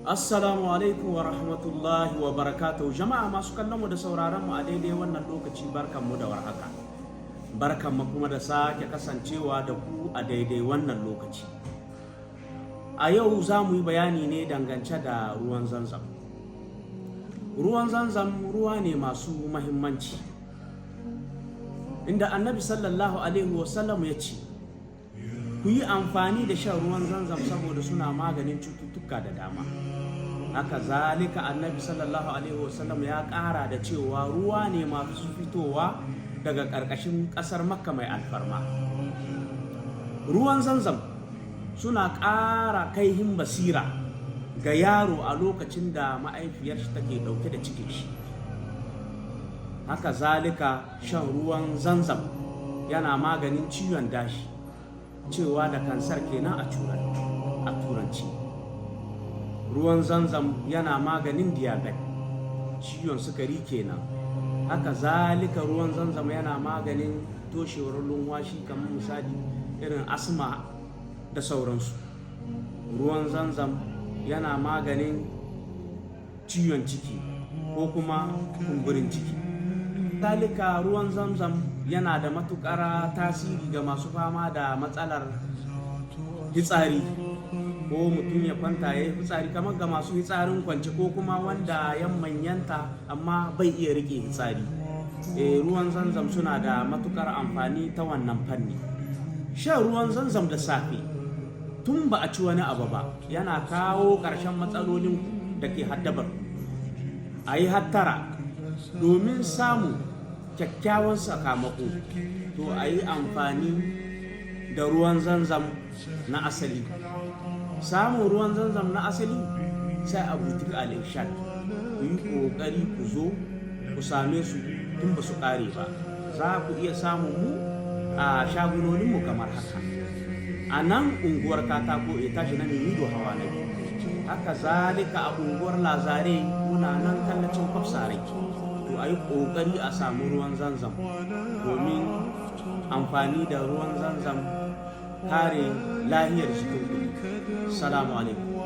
Assalamu alaikum wa rahmatullahi wa barakatuhu. Jama'a masu kallon mu da sauraron mu a daidai wannan lokaci, barkanmu da warhaka. Barkanmu kuma da sake kasancewa da ku a daidai wannan lokaci. A yau za mu yi bayani ne dangance da ruwan Zamzam. Ruwan Zamzam ruwa ne masu mahimmanci, inda Annabi sallallahu alaihi wasallam ya ce ku yi amfani da shan ruwan Zamzam saboda suna maganin cututtuka da dama. Haka zalika Annabi sallallahu alaihi wasallam ya ƙara da cewa ruwa ne masu fitowa daga ƙarƙashin ƙasar Makka mai alfarma. Ruwan Zamzam suna ƙara kaihin basira ga yaro a lokacin da ma'aifiyar shi take ɗauke da cikin shi. Haka zalika shan ruwan Zamzam yana maganin ciwon dashi, cewa da kansar kenan a turanci. Ruwan Zamzam yana maganin diabetes, ciwon sukari kenan. Haka zalika ruwan Zamzam yana maganin toshewar lumwashi, kamar misali irin asma da sauransu. Ruwan Zamzam yana maganin ciwon ciki ko kuma kumburin ciki. Zalika ruwan Zamzam yana da matuƙar tasiri ga masu fama da matsalar fitsari, ko mutum ya kwanta ya yi fitsari, kamar ga masu fitsarin kwance ko kuma wanda ya manyanta amma bai iya rike fitsari. Ruwan Zamzam suna da matukar amfani ta wannan fanni. Shan ruwan Zamzam da safe tun ba a ci wani abu ba yana kawo ƙarshen matsalolin da ke haddabar. A yi hattara domin samun kyakkyawan sakamako, to a yi amfani da ruwan Zamzam na asali. Samun ruwan Zamzam na asali sai a butik al-irshad. Ku yi ƙoƙari ku zo ku same su tun ba su ƙare ba. Za ku iya samun mu a shagunoninmu kamar haka: a nan unguwar Katako etashi na Mimido hawa na biyu. Haka zalika a unguwar Lazare muna nan kallacin Kwafsarai. To a yi ƙoƙari a samu ruwan Zamzam, domin amfani da ruwan Zamzam kare lahiyar jikin ku. Salamu alaikum.